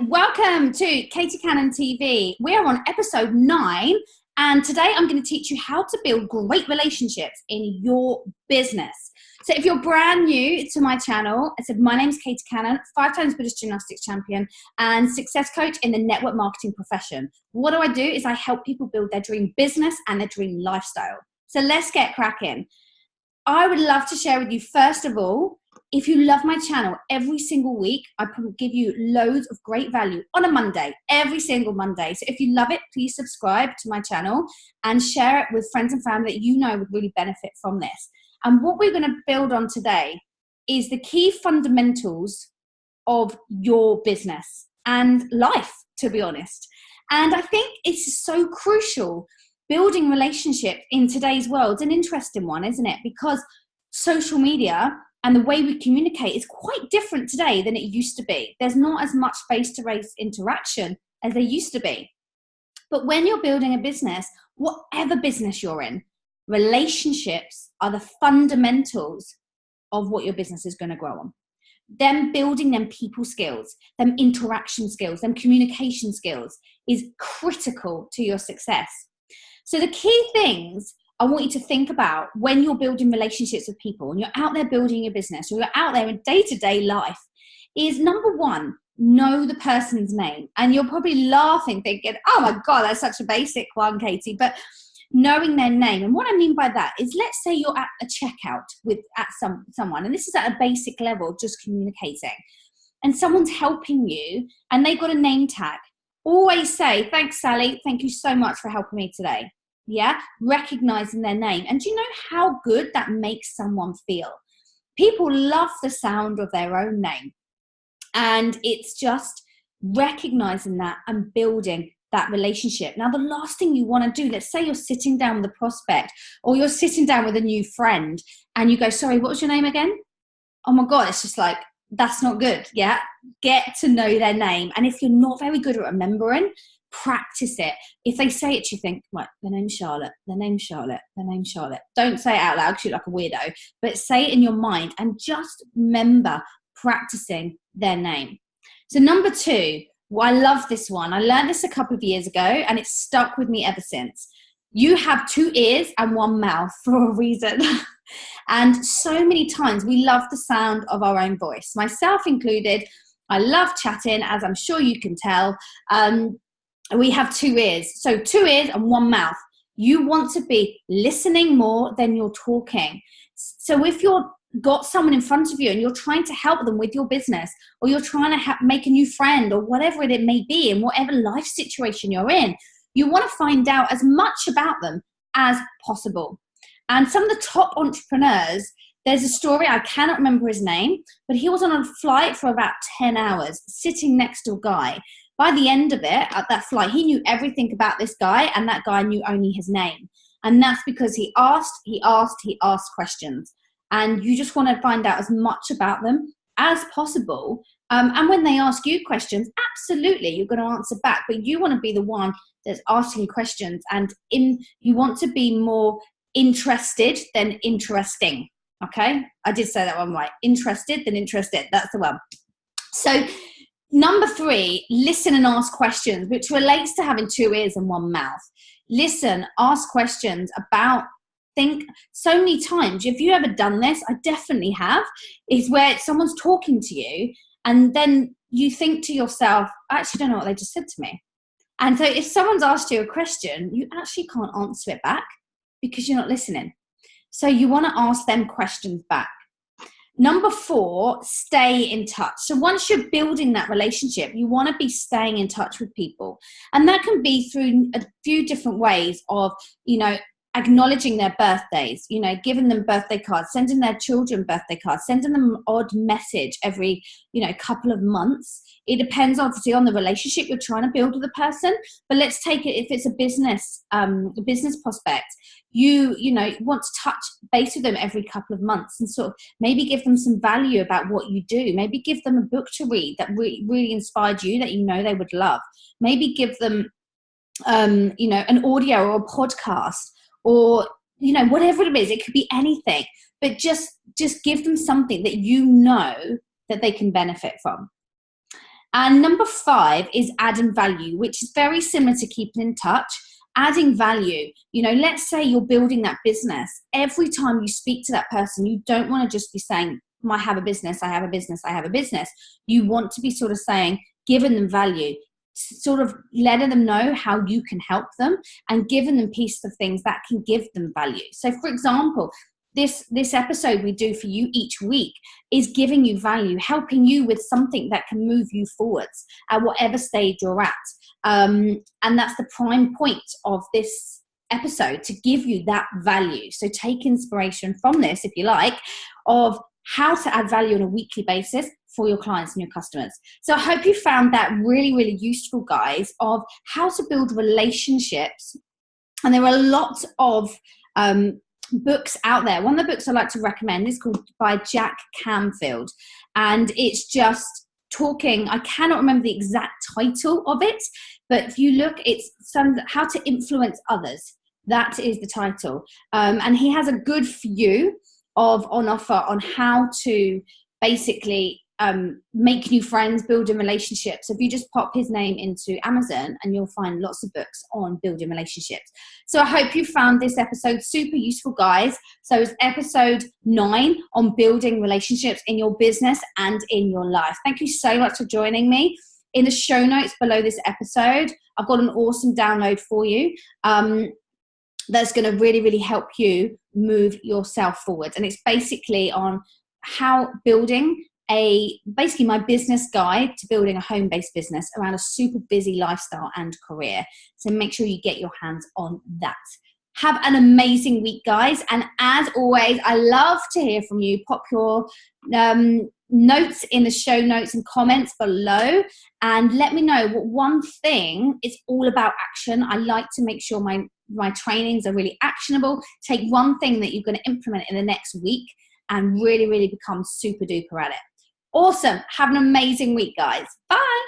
welcome to Katie Cannon TV. We are on episode 9, and today I'm going to teach you how to build great relationships in your business. So if you're brand new to my channel, I said my name's Katie Cannon, 5 times British gymnastics champion and success coach in the network marketing profession. What do? Is I help people build their dream business and their dream lifestyle. So let's get cracking. I would love to share with you, first of all, if you love my channel, every single week, I give you loads of great value on a Monday, every single Monday. So if you love it, please subscribe to my channel and share it with friends and family that you know would really benefit from this. And what we're going to build on today is the key fundamentals of your business and life, to be honest. And I think it's so crucial. Building relationships in today's world is an interesting one, isn't it? Because social media and the way we communicate is quite different today than it used to be. There's not as much face-to-face interaction as there used to be. But when you're building a business, whatever business you're in, relationships are the fundamentals of what your business is going to grow on. Them building them people skills, them interaction skills, them communication skills is critical to your success. So the key things I want you to think about when you're building relationships with people and you're out there building your business or you're out there in day-to-day life is, number one, know the person's name. And you're probably laughing thinking, oh my God, that's such a basic one, Katie. But knowing their name. And what I mean by that is, let's say you're at a checkout at someone, and this is at a basic level, just communicating, and someone's helping you and they got a name tag. Always say, thanks, Sally. Thank you so much for helping me today. Yeah, recognizing their name. And do you know how good that makes someone feel? People love the sound of their own name. And it's just recognizing that and building that relationship. Now, the last thing you want to do, let's say you're sitting down with a prospect or you're sitting down with a new friend and you go, sorry, what was your name again? Oh my God, it's just like, that's not good. Yeah, get to know their name. And if you're not very good at remembering, practice it. If they say it, you think, right, their name's Charlotte, their name's Charlotte, their name's Charlotte. Don't say it out loud because you're like a weirdo, but say it in your mind and just remember practicing their name. So number 2, I love this one. I learned this a couple of years ago and it's stuck with me ever since. You have 2 ears and 1 mouth for a reason. And so many times we love the sound of our own voice, myself included. I love chatting, as I'm sure you can tell. We have 2 ears. So 2 ears and 1 mouth. You want to be listening more than you're talking. So if you're got someone in front of you and you're trying to help them with your business, or you're trying to make a new friend, or whatever it may be, in whatever life situation you're in, you want to find out as much about them as possible. And some of the top entrepreneurs, there's a story, I cannot remember his name, but he was on a flight for about 10 hours, sitting next to a guy. By the end of it, at that flight, he knew everything about this guy, and that guy knew only his name. And that's because he asked questions. And you just want to find out as much about them as possible. And when they ask you questions, absolutely, you're going to answer back. But you want to be the one that's asking questions. And you want to be more interested than interesting. Okay? I did say that one right. Interested than interested. That's the one. So number 3, listen and ask questions, which relates to having 2 ears and 1 mouth. Listen, ask questions about, think so many times, if you ever done this, I definitely have, is where someone's talking to you and then you think to yourself, I actually don't know what they just said to me. And so if someone's asked you a question, you actually can't answer it back because you're not listening. So you want to ask them questions back. Number 4, stay in touch. So once you're building that relationship, you want to be staying in touch with people. And that can be through a few different ways of, acknowledging their birthdays, giving them birthday cards, sending their children birthday cards, sending them an odd message every, couple of months. It depends obviously on the relationship you're trying to build with the person. But let's take it, if it's a business prospect, you want to touch base with them every couple of months and sort of maybe give them some value about what you do. Maybe give them a book to read that really inspired you, that they would love. Maybe give them an audio or a podcast, or whatever it is. It could be anything, but just give them something that that they can benefit from. And number 5 is adding value, which is very similar to keeping in touch. Adding value, let's say you're building that business. Every time you speak to that person, you don't want to just be saying, I have a business, I have a business, I have a business. You want to be sort of saying, giving them value, sort of letting them know how you can help them and giving them pieces of things that can give them value. So for example, this episode we do for you each week is giving you value, helping you with something that can move you forwards at whatever stage you're at. And that's the prime point of this episode, to give you that value. So take inspiration from this, if you like, of how to add value on a weekly basis for your clients and your customers. So I hope you found that really, really useful, guys, of how to build relationships. And there are lots of books out there. One of the books I like to recommend is called by Jack Canfield, and it's just talking, I cannot remember the exact title of it, but if you look, it's how to influence others. That is the title. And he has a good few on offer on how to basically make new friends, building relationships. So if you just pop his name into Amazon, and you'll find lots of books on building relationships. So I hope you found this episode super useful, guys. So it's episode 9 on building relationships in your business and in your life. Thank you so much for joining me. In the show notes below this episode, I've got an awesome download for you that's going to really, really help you move yourself forward. And it's basically on how building basically my business guide to building a home-based business around a super busy lifestyle and career. So make sure you get your hands on that. Have an amazing week, guys. And as always, I love to hear from you. Pop your notes in the show notes and comments below, and let me know what one thing. It's all about action. I like to make sure my trainings are really actionable. Take one thing that you're going to implement in the next week and really, really become super duper at it. Awesome. Have an amazing week, guys. Bye.